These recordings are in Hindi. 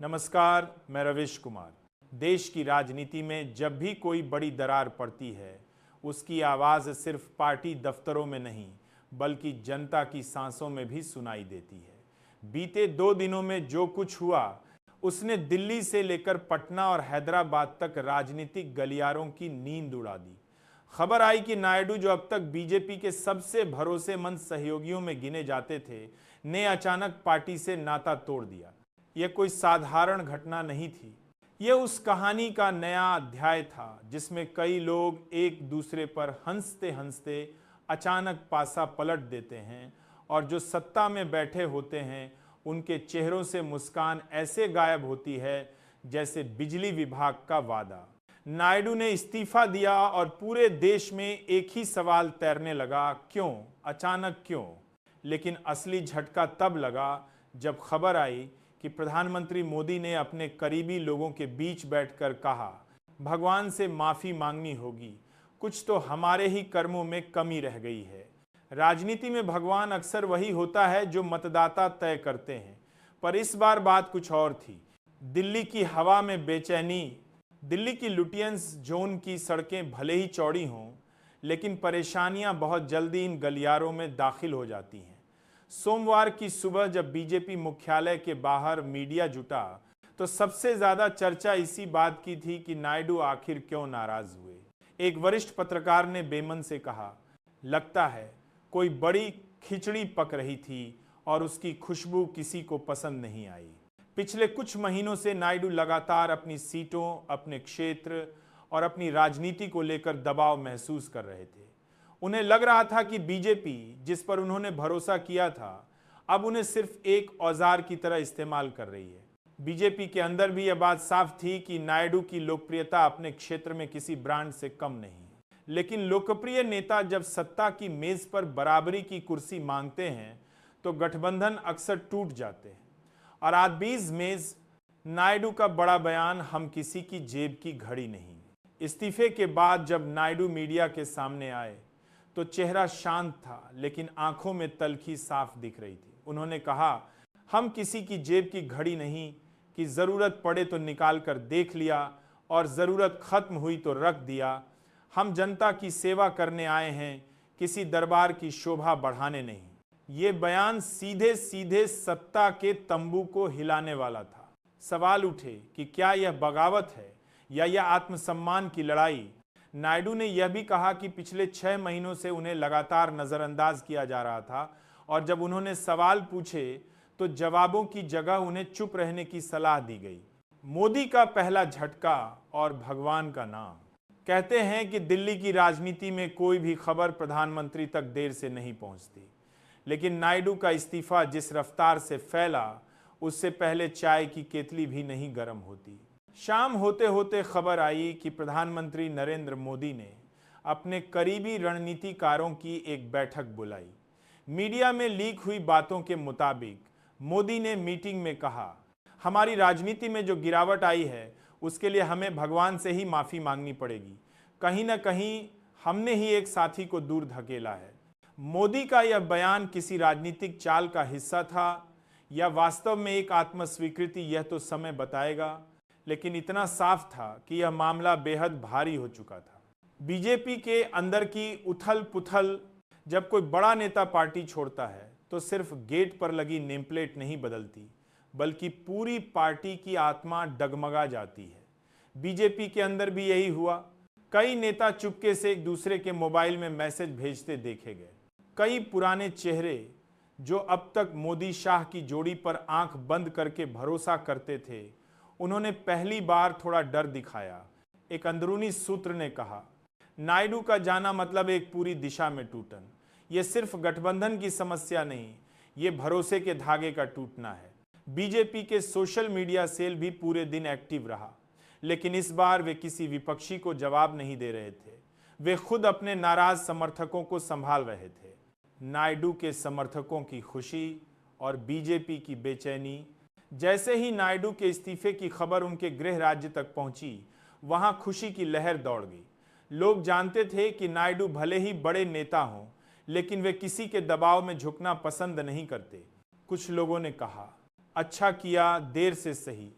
नमस्कार, मैं रविश कुमार। देश की राजनीति में जब भी कोई बड़ी दरार पड़ती है, उसकी आवाज़ सिर्फ पार्टी दफ्तरों में नहीं, बल्कि जनता की सांसों में भी सुनाई देती है। बीते 2 दिनों में जो कुछ हुआ, उसने दिल्ली से लेकर पटना और हैदराबाद तक राजनीतिक गलियारों की नींद उड़ा दी। खबर आई कि नायडू, जो अब तक बीजेपी के सबसे भरोसेमंद सहयोगियों में गिने जाते थे, ने अचानक पार्टी से नाता तोड़ दिया। यह कोई साधारण घटना नहीं थी। यह उस कहानी का नया अध्याय था जिसमें कई लोग एक दूसरे पर हंसते हंसते अचानक पासा पलट देते हैं और जो सत्ता में बैठे होते हैं उनके चेहरों से मुस्कान ऐसे गायब होती है जैसे बिजली विभाग का वादा। नायडू ने इस्तीफा दिया और पूरे देश में एक ही सवाल तैरने लगा, क्यों, अचानक क्यों? लेकिन असली झटका तब लगा जब खबर आई कि प्रधानमंत्री मोदी ने अपने करीबी लोगों के बीच बैठकर कहा, भगवान से माफी मांगनी होगी, कुछ तो हमारे ही कर्मों में कमी रह गई है। राजनीति में भगवान अक्सर वही होता है जो मतदाता तय करते हैं, पर इस बार बात कुछ और थी। दिल्ली की हवा में बेचैनी। दिल्ली की लुटियंस जोन की सड़कें भले ही चौड़ी हों, लेकिन परेशानियां बहुत जल्दी इन गलियारों में दाखिल हो जाती हैं। सोमवार की सुबह जब बीजेपी मुख्यालय के बाहर मीडिया जुटा, तो सबसे ज्यादा चर्चा इसी बात की थी कि नायडू आखिर क्यों नाराज हुए। एक वरिष्ठ पत्रकार ने बेमन से कहा, लगता है कोई बड़ी खिचड़ी पक रही थी और उसकी खुशबू किसी को पसंद नहीं आई। पिछले कुछ महीनों से नायडू लगातार अपनी सीटों, अपने क्षेत्र और अपनी राजनीति को लेकर दबाव महसूस कर रहे थे। उन्हें लग रहा था कि बीजेपी, जिस पर उन्होंने भरोसा किया था, अब उन्हें सिर्फ एक औजार की तरह इस्तेमाल कर रही है। बीजेपी के अंदर भी यह बात साफ थी कि नायडू की लोकप्रियता अपने क्षेत्र में किसी ब्रांड से कम नहीं है। लेकिन लोकप्रिय नेता जब सत्ता की मेज पर बराबरी की कुर्सी मांगते हैं तो गठबंधन अक्सर टूट जाते हैं। और आज बीच मेज नायडू का बड़ा बयान, हम किसी की जेब की घड़ी नहीं। इस्तीफे के बाद जब नायडू मीडिया के सामने आए तो चेहरा शांत था, लेकिन आंखों में तलखी साफ दिख रही थी। उन्होंने कहा, हम किसी की जेब की घड़ी नहीं कि जरूरत पड़े तो निकाल कर देख लिया और जरूरत खत्म हुई तो रख दिया। हम जनता की सेवा करने आए हैं, किसी दरबार की शोभा बढ़ाने नहीं। ये बयान सीधे सीधे सत्ता के तंबू को हिलाने वाला था। सवाल उठे कि क्या यह बगावत है या यह आत्मसम्मान की लड़ाई। नायडू ने यह भी कहा कि पिछले 6 महीनों से उन्हें लगातार नजरअंदाज किया जा रहा था और जब उन्होंने सवाल पूछे तो जवाबों की जगह उन्हें चुप रहने की सलाह दी गई। मोदी का पहला झटका और भगवान का नाम। कहते हैं कि दिल्ली की राजनीति में कोई भी खबर प्रधानमंत्री तक देर से नहीं पहुंचती, लेकिन नायडू का इस्तीफा जिस रफ्तार से फैला, उससे पहले चाय की केतली भी नहीं गर्म होती। शाम होते होते खबर आई कि प्रधानमंत्री नरेंद्र मोदी ने अपने करीबी रणनीतिकारों की एक बैठक बुलाई। मीडिया में लीक हुई बातों के मुताबिक मोदी ने मीटिंग में कहा, हमारी राजनीति में जो गिरावट आई है उसके लिए हमें भगवान से ही माफी मांगनी पड़ेगी। कहीं ना कहीं हमने ही एक साथी को दूर धकेला है। मोदी का यह बयान किसी राजनीतिक चाल का हिस्सा था या वास्तव में एक आत्मस्वीकृति, यह तो समय बताएगा, लेकिन इतना साफ था कि यह मामला बेहद भारी हो चुका था। बीजेपी के अंदर की उथल पुथल। जब कोई बड़ा नेता पार्टी छोड़ता है तो सिर्फ गेट पर लगी नेम प्लेट नहीं बदलती, बल्कि पूरी पार्टी की आत्मा डगमगा जाती है। बीजेपी के अंदर भी यही हुआ। कई नेता चुपके से एक दूसरे के मोबाइल में मैसेज भेजते देखे गए। कई पुराने चेहरे जो अब तक मोदी शाह की जोड़ी पर आंख बंद करके भरोसा करते थे, उन्होंने पहली बार थोड़ा डर दिखाया। एक अंदरूनी सूत्र ने कहा, नायडू का जाना मतलब एक पूरी दिशा में टूटन। यह सिर्फ गठबंधन की समस्या नहीं, ये भरोसे के धागे का टूटना है। बीजेपी के सोशल मीडिया सेल भी पूरे दिन एक्टिव रहा, लेकिन इस बार वे किसी विपक्षी को जवाब नहीं दे रहे थे। वे खुद अपने नाराज समर्थकों को संभाल रहे थे। नायडू के समर्थकों की खुशी और बीजेपी की बेचैनी। जैसे ही नायडू के इस्तीफे की खबर उनके गृह राज्य तक पहुंची, वहां खुशी की लहर दौड़ गई। लोग जानते थे कि नायडू भले ही बड़े नेता हों, लेकिन वे किसी के दबाव में झुकना पसंद नहीं करते। कुछ लोगों ने कहा, अच्छा किया, देर से सही,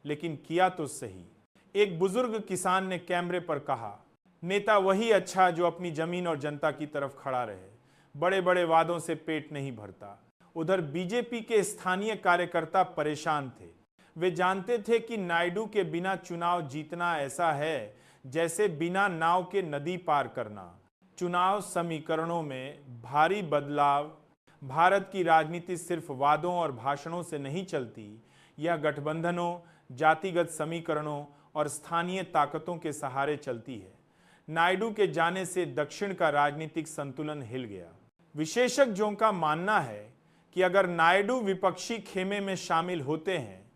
लेकिन किया तो सही। एक बुजुर्ग किसान ने कैमरे पर कहा, नेता वही अच्छा जो अपनी जमीन और जनता की तरफ खड़ा रहे, बड़े बड़े वादों से पेट नहीं भरता। उधर बीजेपी के स्थानीय कार्यकर्ता परेशान थे। वे जानते थे कि नायडू के बिना चुनाव जीतना ऐसा है जैसे बिना नाव के नदी पार करना। चुनाव समीकरणों में भारी बदलाव। भारत की राजनीति सिर्फ वादों और भाषणों से नहीं चलती, यह गठबंधनों, जातिगत समीकरणों और स्थानीय ताकतों के सहारे चलती है। नायडू के जाने से दक्षिण का राजनीतिक संतुलन हिल गया। विशेषज्ञों का मानना है कि अगर नायडू विपक्षी खेमे में शामिल होते हैं